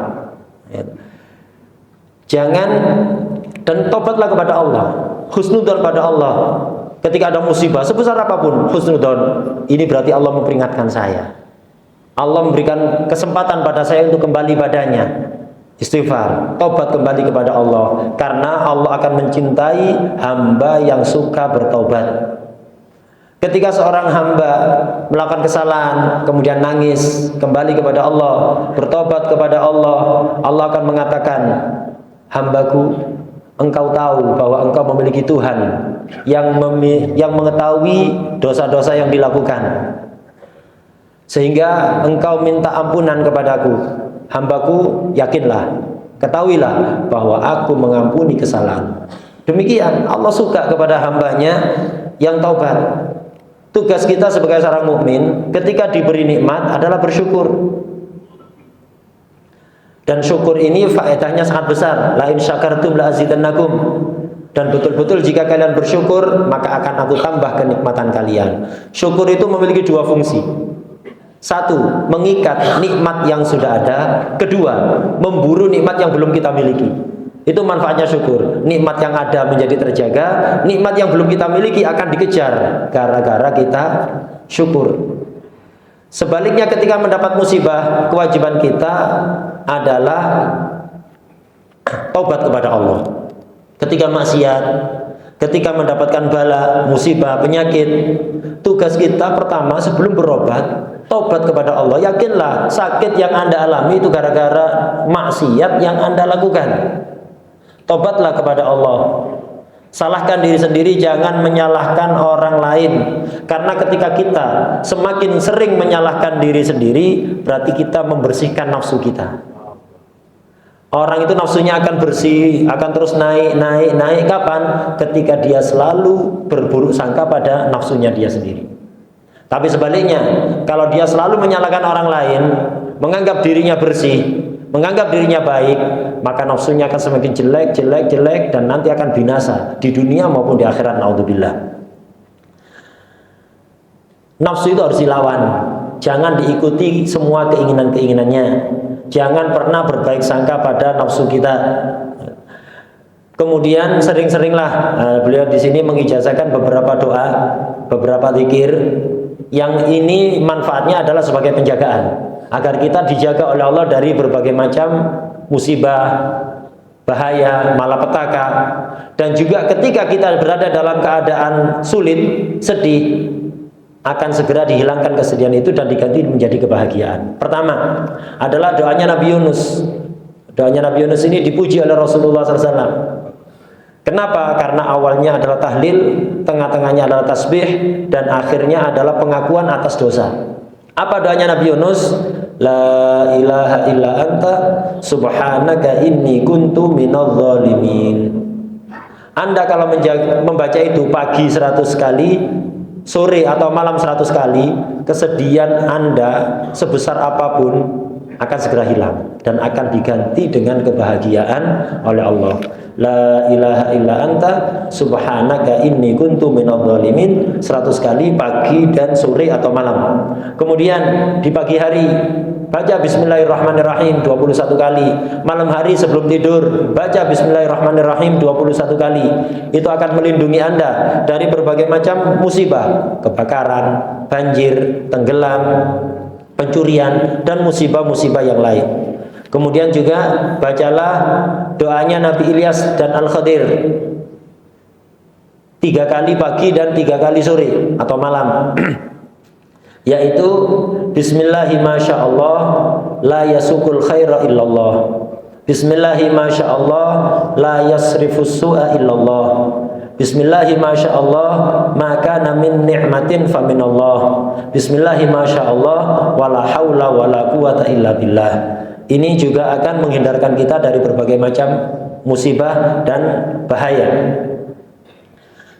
Jangan, dan tobatlah kepada Allah, husnudzon pada Allah. Ketika ada musibah sebesar apapun, husnudzon. Ini berarti Allah memperingatkan saya. Allah memberikan kesempatan pada saya untuk kembali padanya. Istighfar, tobat kembali kepada Allah, karena Allah akan mencintai hamba yang suka bertobat. Ketika seorang hamba melakukan kesalahan, kemudian nangis, kembali kepada Allah, bertobat kepada Allah, Allah akan mengatakan, hambaku, engkau tahu bahwa engkau memiliki Tuhan yang mengetahui dosa-dosa yang dilakukan, sehingga engkau minta ampunan kepadaku. Hambaku, yakinlah, ketahuilah bahwa aku mengampuni kesalahan. Demikian Allah suka kepada hambanya yang taubat. Tugas kita sebagai seorang mukmin ketika diberi nikmat adalah bersyukur. Dan syukur ini faedahnya sangat besar. La in syakartum la azidannakum. Dan betul-betul jika kalian bersyukur, maka akan aku tambah kenikmatan kalian. Syukur itu memiliki dua fungsi. Satu, mengikat nikmat yang sudah ada. Kedua, memburu nikmat yang belum kita miliki. Itu manfaatnya syukur. Nikmat yang ada menjadi terjaga, nikmat yang belum kita miliki akan dikejar gara-gara kita syukur. Sebaliknya ketika mendapat musibah, kewajiban kita adalah taubat kepada Allah. Ketika maksiat, ketika mendapatkan bala, musibah, penyakit, tugas kita pertama sebelum berobat Tobat kepada Allah. Yakinlah sakit yang Anda alami itu gara-gara maksiat yang Anda lakukan. Tobatlah kepada Allah. Salahkan diri sendiri, jangan menyalahkan orang lain. Karena ketika kita semakin sering menyalahkan diri sendiri, berarti kita membersihkan nafsu kita. Orang itu nafsunya akan bersih, akan terus naik. Kapan? Ketika dia selalu berburuk sangka pada nafsunya dia sendiri. Tapi sebaliknya, kalau dia selalu menyalahkan orang lain, menganggap dirinya bersih, menganggap dirinya baik, maka nafsunya akan semakin jelek, dan nanti akan binasa di dunia maupun di akhirat. Naudzubillah. Nafsu itu harus dilawan. Jangan diikuti semua keinginan-keinginannya. Jangan pernah berbaik sangka pada nafsu kita. Kemudian sering-seringlah beliau di sini mengijazahkan beberapa doa, beberapa zikir yang ini manfaatnya adalah sebagai penjagaan agar kita dijaga oleh Allah dari berbagai macam musibah, bahaya, malapetaka. Dan juga ketika kita berada dalam keadaan sulit, sedih, akan segera dihilangkan kesedihan itu dan diganti menjadi kebahagiaan. Pertama adalah doanya Nabi Yunus. Doanya Nabi Yunus ini dipuji oleh Rasulullah SAW. Kenapa? Karena awalnya adalah tahlil, tengah-tengahnya adalah tasbih, dan akhirnya adalah pengakuan atas dosa. Apa doanya Nabi Yunus? La ilaha illa anta subhanaka inni kuntu minadh dhalimin. Anda kalau membaca itu pagi 100 kali, sore atau malam 100 kali, kesedihan Anda sebesar apapun akan segera hilang dan akan diganti dengan kebahagiaan oleh Allah. La ilaha illa anta subhanaka inni kuntu minadh dhalimin 100 kali pagi dan sore atau malam. Kemudian di pagi hari baca bismillahirrahmanirrahim 21 kali. Malam hari sebelum tidur baca bismillahirrahmanirrahim 21 kali. Itu akan melindungi Anda dari berbagai macam musibah, kebakaran, banjir, tenggelam, pencurian, dan musibah-musibah yang lain. Kemudian juga bacalah doanya Nabi Ilyas dan Al-Khadir 3 kali pagi dan 3 kali sore atau malam. Yaitu bismillahi masyaallah la yasukul khaira illallah. Bismillahi masyaallah la yasrifus su'a illallah. Bismillahi masyaallah maka min ni'matin faminallah. Bismillahi masyaallah wala haula wala quwata illa billah. Ini juga akan menghindarkan kita dari berbagai macam musibah dan bahaya.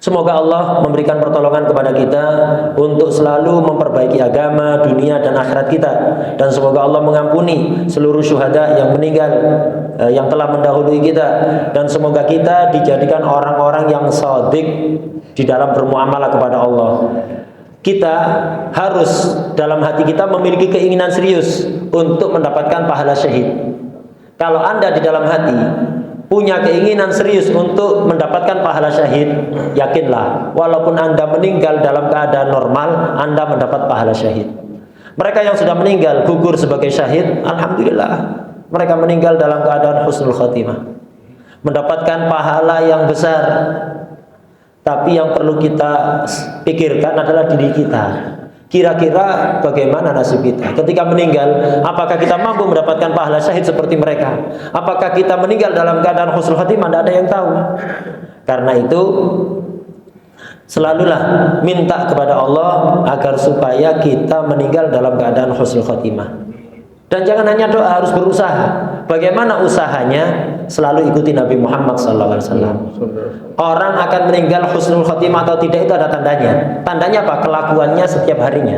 Semoga Allah memberikan pertolongan kepada kita untuk selalu memperbaiki agama, dunia, dan akhirat kita. Dan semoga Allah mengampuni seluruh syuhada yang meninggal, yang telah mendahului kita. Dan semoga kita dijadikan orang-orang yang shadiq di dalam bermuamalah kepada Allah. Kita harus dalam hati kita memiliki keinginan serius untuk mendapatkan pahala syahid. Kalau Anda di dalam hati punya keinginan serius untuk mendapatkan pahala syahid, yakinlah walaupun Anda meninggal dalam keadaan normal, Anda mendapat pahala syahid. Mereka yang sudah meninggal gugur sebagai syahid, alhamdulillah, mereka meninggal dalam keadaan husnul khatimah, mendapatkan pahala yang besar. Tapi yang perlu kita pikirkan adalah diri kita. Kira-kira bagaimana nasib kita ketika meninggal? Apakah kita mampu mendapatkan pahala syahid seperti mereka? Apakah kita meninggal dalam keadaan husnul khatimah? Tidak ada yang tahu. Karena itu selalulah minta kepada Allah agar supaya kita meninggal dalam keadaan husnul khatimah. Dan jangan hanya doa, harus berusaha. Bagaimana usahanya? Selalu ikuti Nabi Muhammad SAW. Orang akan meninggal husnul khatimah atau tidak itu ada tandanya. Tandanya apa? Kelakuannya setiap harinya.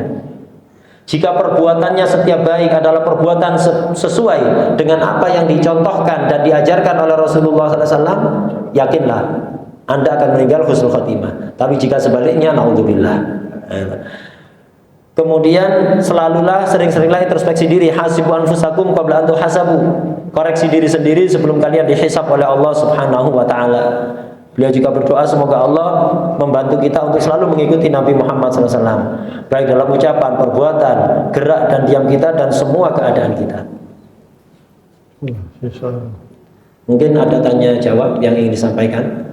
Jika perbuatannya setiap baik adalah perbuatan sesuai dengan apa yang dicontohkan dan diajarkan oleh Rasulullah SAW, yakinlah Anda akan meninggal husnul khatimah. Tapi jika sebaliknya, naudzubillah. Kemudian selalulah sering-seringlah introspeksi diri. Hasibu anfusakum qabla an tuhasabu. Koreksi diri sendiri sebelum kalian dihisab oleh Allah Subhanahu wa taala. Beliau juga berdoa semoga Allah membantu kita untuk selalu mengikuti Nabi Muhammad SAW, baik dalam ucapan, perbuatan, gerak dan diam kita, dan semua keadaan kita. Mungkin ada tanya jawab yang ingin disampaikan.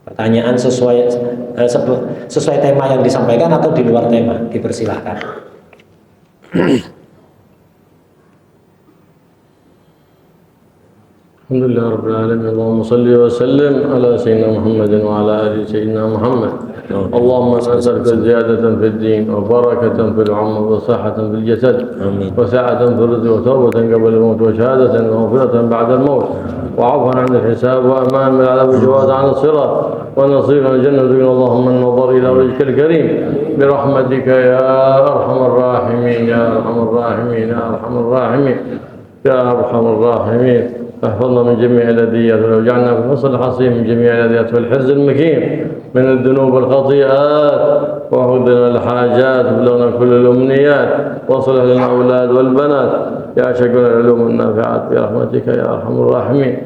Pertanyaan sesuai tema yang disampaikan atau di luar tema, dipersilahkan. الحمد لله رب العالمين. اللهم صل وسلم على سيدنا محمد وعلى آل سيدنا محمد. اللهم نسألك زيادة في الدين وبركة في العمر وصحة في الجسد وسعة في الرزق وتوبة قبل الموت وشهادة ومغفرة بعد الموت وعفوا عن الحساب وأمان من العذاب والجواز عن الصراط ونصيبا الجنة. اللهم النظر إلى وجهك الكريم برحمتك يا أرحم الراحمين يا أرحم الراحمين يا أرحم الراحمين يا أرحم الراحمين. احفظنا من جميع الأذيات واجعلنا في الفصل الحصين من جميع الأذيات والحرز المكين من الذنوب والخطيئات وخذنا الحاجات وبلغنا كل الأمنيات واصلح لنا الأولاد والبنات يا شكر العلوم النافعات برحمتك يا أرحم الراحمين.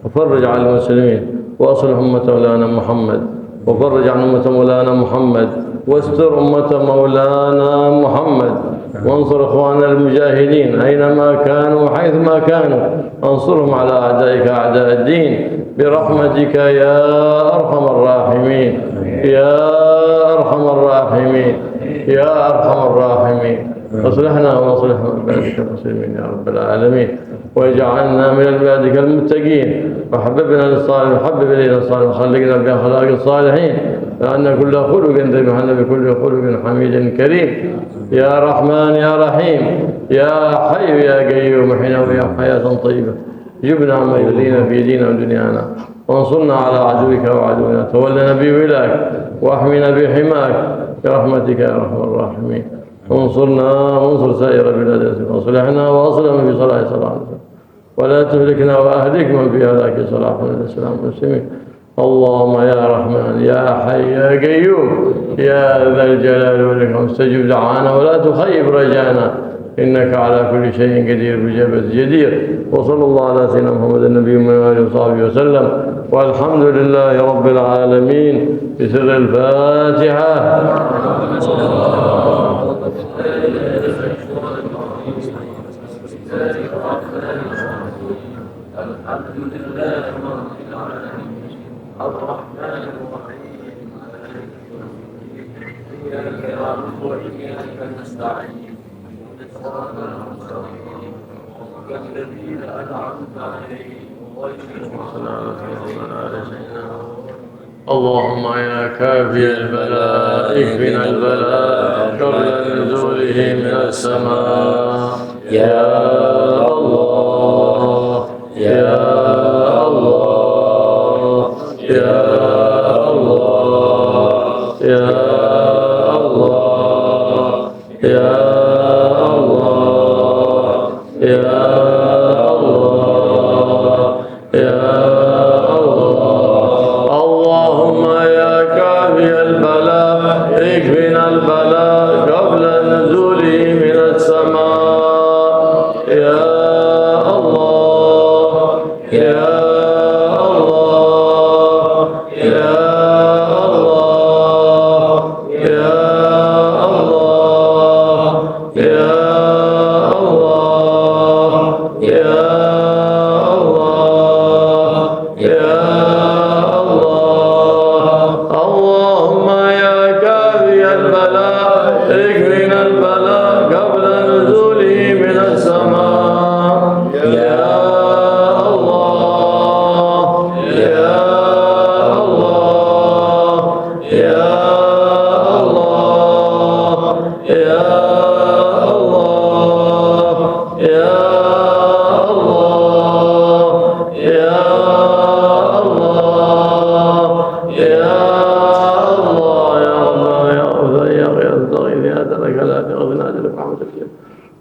وفرج على المسلمين وأصلح أمة مولانا محمد وفرج عن أمة مولانا محمد واستر أمة مولانا محمد وانصر إخواننا المجاهدين أينما كانوا وحيثما كانوا انصرهم على أعدائك أعداء الدين برحمتك يا أرحم الراحمين يا أرحم الراحمين يا أرحم الراحمين. اصلحنا واصلح عبادك المسلمين يا رب العالمين واجعلنا من عبادك المتقين وحببنا للصالح وحبب إلينا الصالح وخلقنا بأخلاق الصالحين لأن كل خلق ذبحنا بكل خلق حميد كريم يا رحمن يا رحيم يا حي يا قيوم احينا ويا حياة طيبة. جبنا عما يؤذينا في ديننا ودنيانا وانصرنا على عدوك وعدونا تولنا بولاك واحمنا بحماك برحمتك يا ارحم الراحمين. انصرنا وانصر سائر بلاد الاسلام واصلحنا واصلح من في صلاح صلاح ولا تهلكنا واهلك من في هلاك صلاح الاسلام والمسلمين. اللهم يا رحمن يا حي يا قيوم يا ذا الجلال والإكرام استجب دعانا ولا تخيب رجانا إنك على كل شيء قدير بجبل جدير. وصلى الله على سيدنا محمد النبي وآله وصحبه وسلم والحمد لله رب العالمين بسر الفاتحة. الرحمن الرحيم إياك نعبد وإياك نستعين صراط المستقيم الذين أنعمت عليهم غير المغضوب عليهم. اللهم يا كافي البلاء اكفنا البلاء قبل نزوله من السماء يا الله يا الله يا الله يا الله يا الله يا الله يا الله. اللهم يا كافي البلاء اكفنا البلاء قبل نزوله من السماء يا الله يا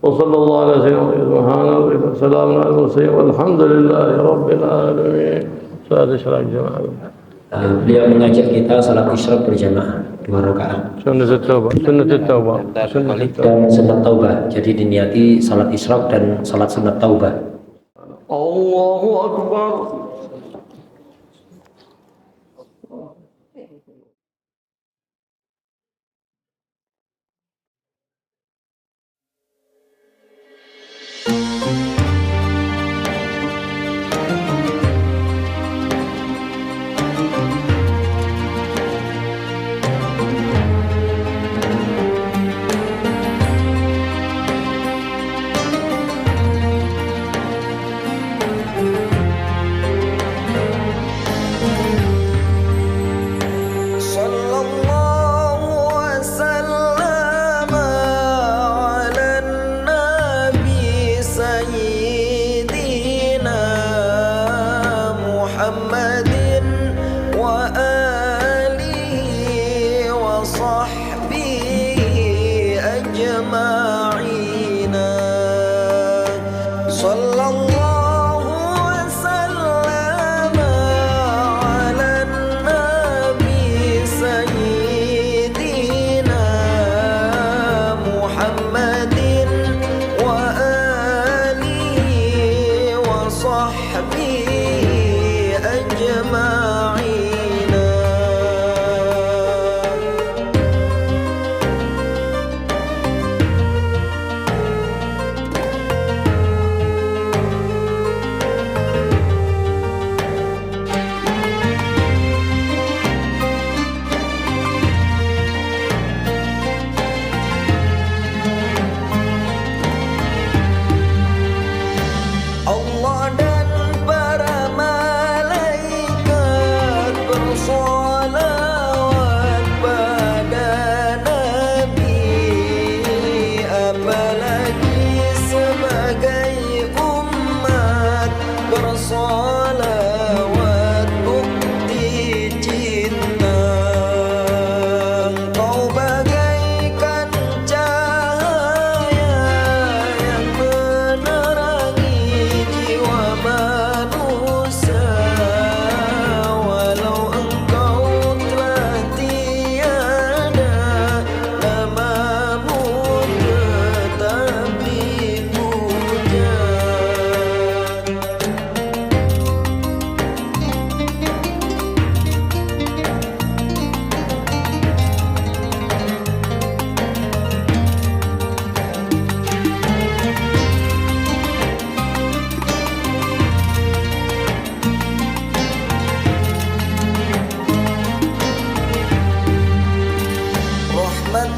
وصلى الله على سيدنا محمد سبحان ربك وسلام على المرسلين والحمد لله رب العالمين. Salat isyraq jamaah. Beliau mengajak kita salat isyraq berjamaah 2 rakaat. Sunnah taubah, sunnah taubah, dan sunat taubah. Jadi diniati salat isyraq dan salat sunat taubah. Allahu Akbar.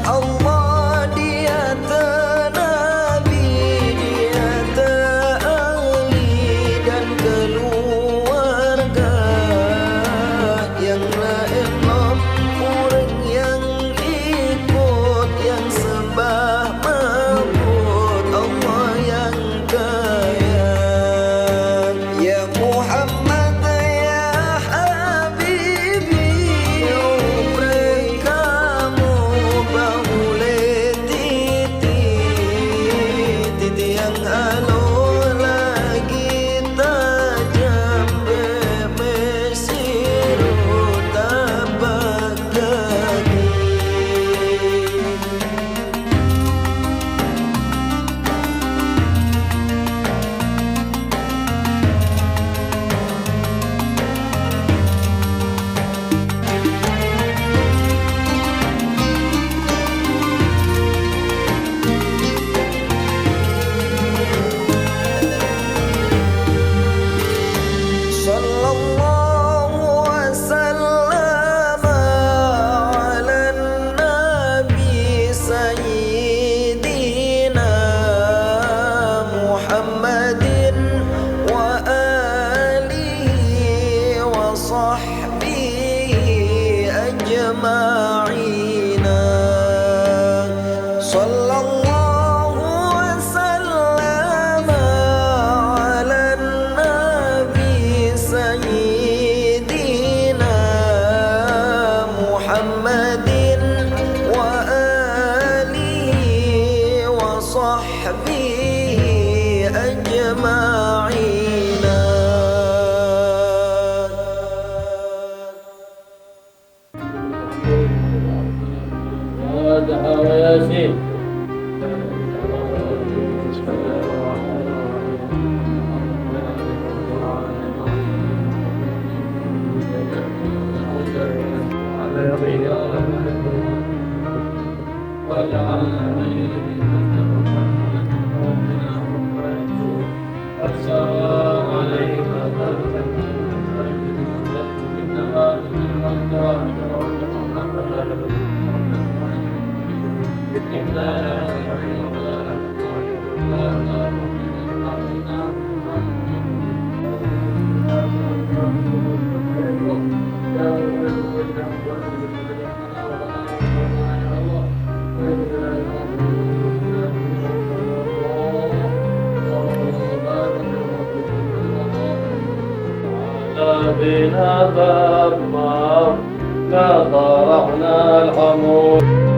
Allah dia Nabi, dia ahli dan keluarga yang lain orang yang ikut yang sembah mabud Allah yang kaya. Ya Muhammad ya Habibi, umrah kamu boleh titi yang alo lagi tajam bemesiru tapak kaki. Sallallahu wasallam ala nabi sayyidina Muhammadin wa alihi wa sahbihi ajma'ina. Sallallahu wasallam ala nabi sayyidina Muhammadin wa alihi wa sahbihi ajma'ina. Fatiha wa Yasin. بنا ثم لا طرحنا الحمود